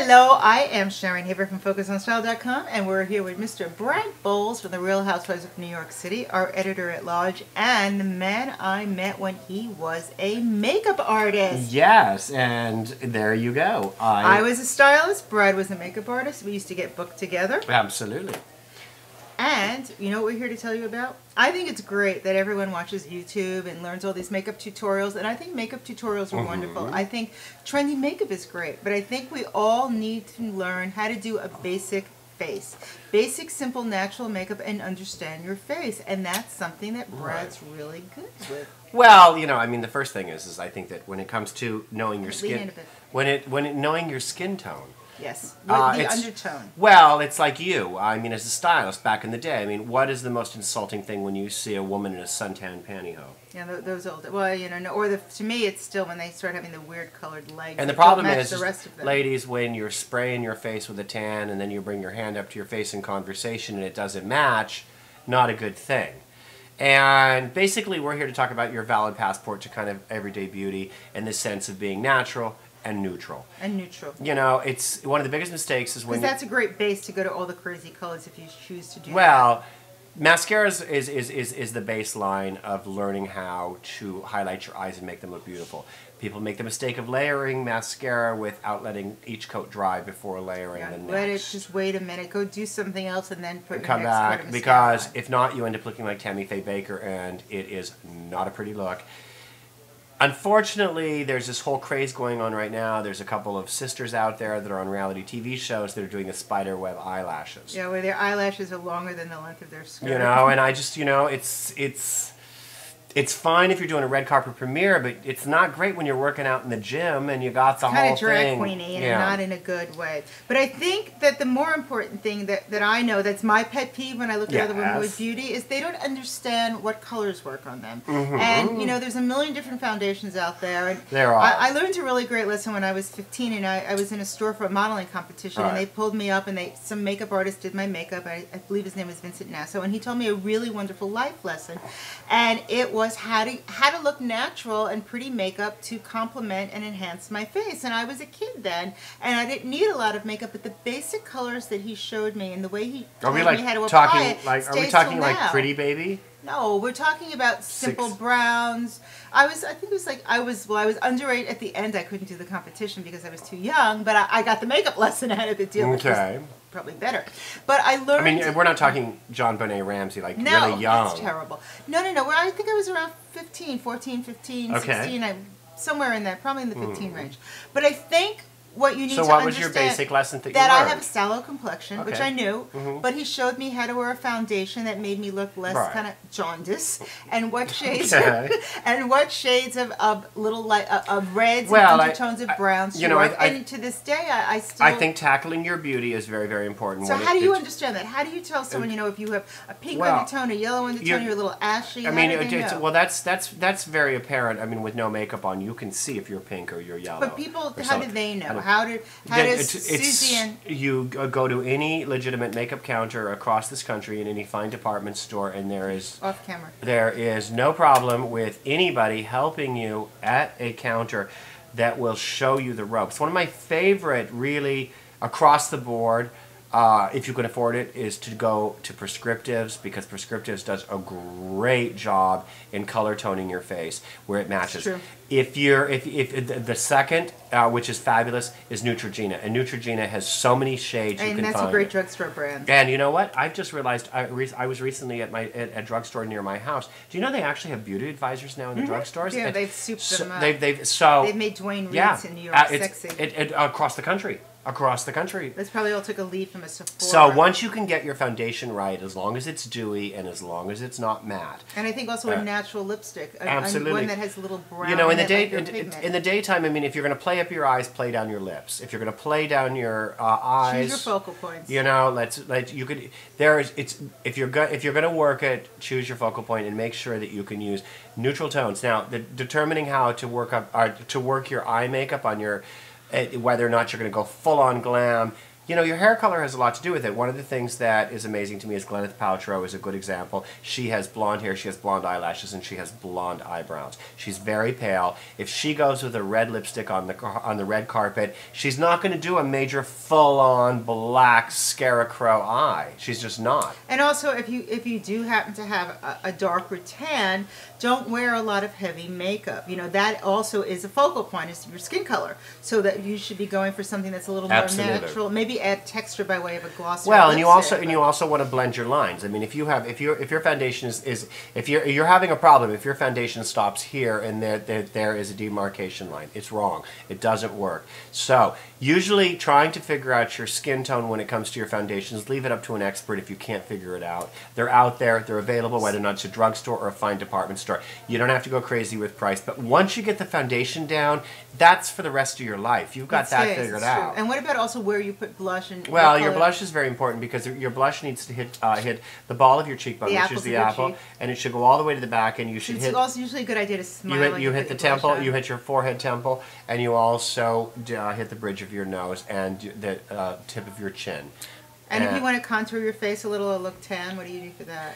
Hello, I am Sharon Haver from FocusOnStyle.com, and we're here with Mr. Brad Boles from the Real Housewives of New York City, our editor at large, and the man I met when he was a makeup artist. Yes, and there you go. I was a stylist, Brad was a makeup artist. We used to get booked together. Absolutely. And you know what we're here to tell you about? I think it's great that everyone watches YouTube and learns all these makeup tutorials, and I think makeup tutorials are wonderful. I think trendy makeup is great, but I think we all need to learn how to do a basic face. Basic, simple, natural makeup and understand your face, and that's something that Brad's really good with. Well, you know, I mean, the first thing is I think that when it comes to knowing your Lean in a skin, bit. knowing your skin tone. Yes, the undertone. Well, it's like you. I mean, as a stylist back in the day, I mean, what is the most insulting thing when you see a woman in a suntan pantyhose? Yeah, those old. Well, you know, or to me, it's still when they start having the weird colored legs. And the problem is, the rest of them. ladies, when you're spraying your face with a tan and then you bring your hand up to your face in conversation and it doesn't match, not a good thing. And basically, we're here to talk about your valid passport to kind of everyday beauty in the sense of being natural and neutral. And neutral. You know, it's one of the biggest mistakes is when that's a great base to go to all the crazy colors if you choose to do that. Well, mascara is the baseline of learning how to highlight your eyes and make them look beautiful. People make the mistake of layering mascara without letting each coat dry before layering the next. Let it just wait a minute, go do something else, and then put your come next coat back of because on. if not, you end up looking like Tammy Faye Baker, and it is not a pretty look. Unfortunately, there's this whole craze going on right now. There's a couple of sisters out there that are on reality TV shows that are doing the spider web eyelashes. Yeah, where their eyelashes are longer than the length of their skirt. You know, and I just, you know, it's fine if you're doing a red carpet premiere, but it's not great when you're working out in the gym and you got the whole thing. Kind of drag queeny and not in a good way. But I think that the more important thing that I know, that's my pet peeve when I look at other women with beauty, is they don't understand what colors work on them. And, you know, there's a million different foundations out there. And there are. I learned a really great lesson when I was 15, and I was in a store for a modeling competition, and they pulled me up, and some makeup artist did my makeup. I believe his name was Vincent Nasso, and he told me a really wonderful life lesson. And it was how to look natural and pretty makeup to complement and enhance my face. And I was a kid then, and I didn't need a lot of makeup, but the basic colors that he showed me and the way he told me how to apply it are we talking like Pretty Baby? No, we're talking about simple browns. I think it was like I was underage at the end. I couldn't do the competition because I was too young, but I got the makeup lesson out of the deal. Okay. Probably better. But I learned... I mean, we're not talking John Bonet Ramsey, like really young. No, that's terrible. No. I think I was around 14, 15, 16. Somewhere in that, probably in the 15 range. But I think what you need to understand... So what was your basic lesson that you learned? That I have a sallow complexion, which I knew, but he showed me how to wear a foundation that made me look less kind of jaundice, and what shades of little light of reds and undertones of browns. You know, and to this day, I think tackling your beauty is very, very important. So how do you understand that? How do you tell someone, you know, if you have a pink undertone, a yellow undertone, you're a little ashy? I mean, well, that's very apparent. I mean, with no makeup on, you can see if you're pink or you're yellow. But people, how do they know? How does Susie and... You go to any legitimate makeup counter across this country in any fine department store, and there is... Off camera. There is no problem with anybody helping you at a counter that will show you the ropes. One of my favorite, really, across the board, if you can afford it, is to go to Prescriptives, because Prescriptives does a great job in color toning your face where it matches. True. If the second, which is fabulous, is Neutrogena, and Neutrogena has so many shades you can find. And that's a great drugstore brand. And you know what? I've just realized I was recently at a drugstore near my house. Do you know they actually have beauty advisors now in the drugstores? Yeah, they've souped them up. They've made Dwayne Reed's in New York sexy. Across the country. Across the country. That's probably all took a lead from a Sephora. So once you can get your foundation right, as long as it's dewy and as long as it's not matte. And I think also a natural lipstick. Absolutely. One that has a little brown. You know, in the daytime, I mean, if you're going to play up your eyes, play down your lips. If you're going to play down your eyes, choose your focal points. You know, if you're going to work it, choose your focal point and make sure that you can use neutral tones. Now, determining how to work your eye makeup on your whether or not you're going to go full-on glam, you know, your hair color has a lot to do with it. One of the things that is amazing to me is Gwyneth Paltrow is a good example. She has blonde hair, she has blonde eyelashes, and she has blonde eyebrows. She's very pale. If she goes with a red lipstick on the red carpet, she's not going to do a major full-on black scarecrow eye. She's just not. And also, if you do happen to have a darker tan, don't wear a lot of heavy makeup. You know, that also is a focal point, is your skin color. So that you should be going for something that's a little more natural. Maybe add texture by way of a gloss. Well, and you also want to blend your lines. I mean, if your foundation is if you're having a problem, if your foundation stops here and there is a demarcation line, it's wrong. It doesn't work. So usually trying to figure out your skin tone when it comes to your foundations, leave it up to an expert if you can't figure it out. They're out there, they're available, whether or not it's a drugstore or a fine department store. You don't have to go crazy with price, but once you get the foundation down, that's for the rest of your life. You've got that figured out. And what about also where you put blush? And well, your blush is very important because your blush needs to hit the ball of your cheekbone, which is the apple, and it should go all the way to the back, and you should hit. It's also usually a good idea to smile. You hit the temple, you hit your forehead temple, and you also hit the bridge of your nose and the tip of your chin. And if you want to contour your face a little or look tan, what do you do for that?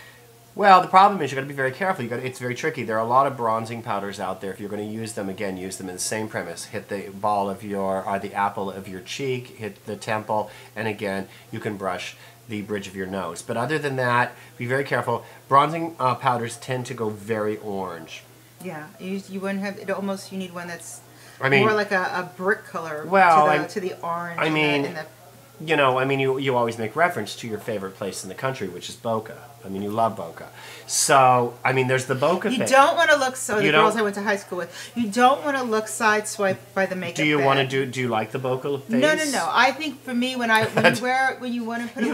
Well, the problem is you've got to be very careful. It's very tricky. There are a lot of bronzing powders out there. If you're going to use them, again, use them in the same premise. Hit the ball of the apple of your cheek, hit the temple, and again, you can brush the bridge of your nose. But other than that, be very careful. Bronzing powders tend to go very orange. Yeah, you wouldn't have it. Almost, you need one that's I mean, more like a brick color. Well, to the orange. I mean, you know, you always make reference to your favorite place in the country, which is Boca. I mean, you love Boca. So, I mean, there's the Boca thing. You don't want to look, the girls I went to high school with, you don't want to look sideswiped by the makeup Do you bag. want to do you like the Boca face? No. I think for me, when you want to put a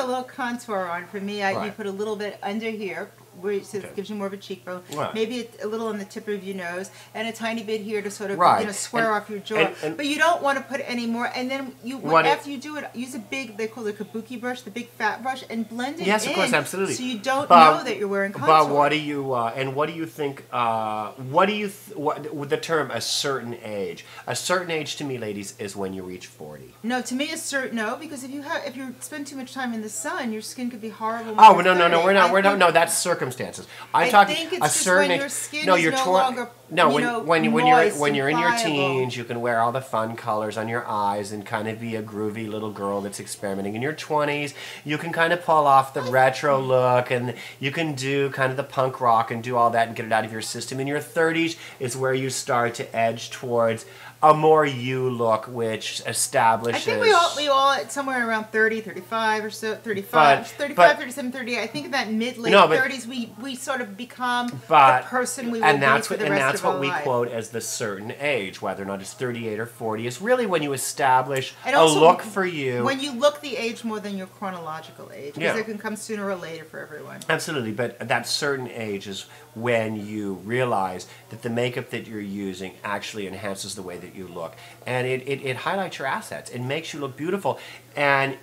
little contour on, for me, you put a little bit under here, where it gives you more of a cheekbone. Right. Maybe a little on the tip of your nose, and a tiny bit here to sort of square off your jaw. But you don't want to put any more. And then after you do it, use a big, they call it a kabuki brush, the big fat brush, and blend it in. Yes, of course, absolutely. So you don't know that you're wearing contour. But what do you think? The term a certain age? A certain age to me, ladies, is when you reach 40. No, to me, because if you spend too much time in the sun, your skin could be horrible. Oh no, we're not. No, that's circumstances. I'm talking think it's a just certain when your skin is no longer when you're in your pliable. teens, you can wear all the fun colors on your eyes and kind of be a groovy little girl that's experimenting. In your 20s, you can kind of pull off the retro look and you can do kind of the punk rock and do all that and get it out of your system. In your 30s is where you start to edge towards a more you look, which establishes... I think we all somewhere around 30, 35 or so, 35, 37, 38. I think in that mid-late 30s, we sort of become the person we will be for the rest of our life. And that's what we quote as the certain age, whether or not it's 38 or 40. It's really when you establish a look for you. When you look the age more than your chronological age, because it can come sooner or later for everyone. Absolutely, but that certain age is when you realize that the makeup that you're using actually enhances the way that you look, and it highlights your assets. It makes you look beautiful and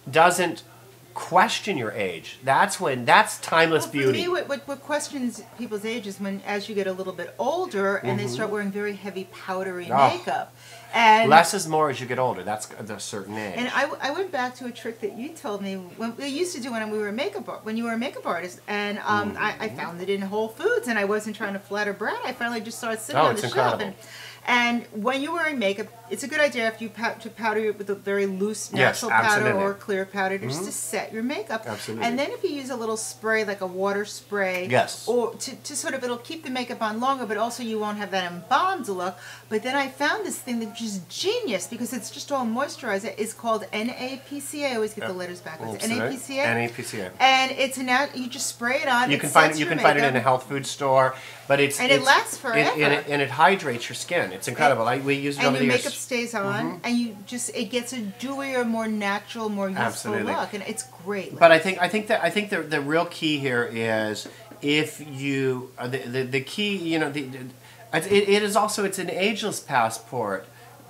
doesn't question your age. That's timeless beauty. For me, what questions people's age is when, as you get a little bit older and they start wearing very heavy powdery makeup. And less is more as you get older. That's a certain age. And I went back to a trick that you told me when we used to do when you were a makeup artist, and I found it in Whole Foods, and I wasn't trying to flatter Brad. I finally just saw it sitting on the shelf. And when you're wearing makeup, it's a good idea if you powder it with a very loose natural powder or clear powder just to set your makeup. Absolutely. And then if you use a little spray, like a water spray, or to sort of, it'll keep the makeup on longer, but also you won't have that embalmed look. But then I found this thing which is genius because it's just all moisturizer. It's called NAPCA. I always get the letters backwards. NAPCA. NAPCA. And it's you just spray it on. You can find it in a health food store, but it lasts forever. And it hydrates your skin. It's incredible. We use it over the years. And your makeup stays on, and it gets a dewier, more natural, more youthful look, and it's great. But I think the real key here is if you the key, it is also, it's an ageless passport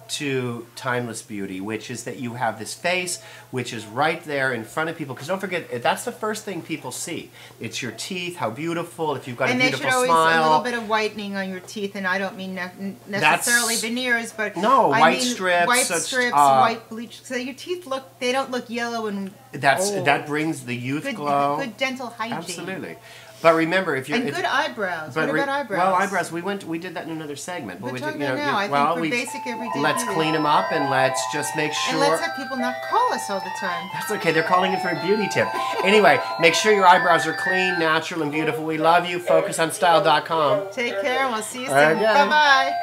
to timeless beauty, which is that you have this face which is right there in front of people. Because don't forget, that's the first thing people see. It's your teeth, how beautiful, if you've got a beautiful smile. And they should always a little bit of whitening on your teeth, and I don't mean necessarily veneers, but I white mean strips, white bleach, so your teeth don't look yellow and old. That brings the youth glow. Good dental hygiene. Absolutely. But remember, if you're good eyebrows. What about eyebrows? Well, eyebrows. We did that in another segment. But we're talking about now. I think for basic everyday let's beauty. Clean them up and let's just make sure. And let's have people not call us all the time. That's okay. They're calling in for a beauty tip. Anyway, make sure your eyebrows are clean, natural, and beautiful. We love you. FocusOnStyle.com. Take care, and we'll see you soon. Bye bye.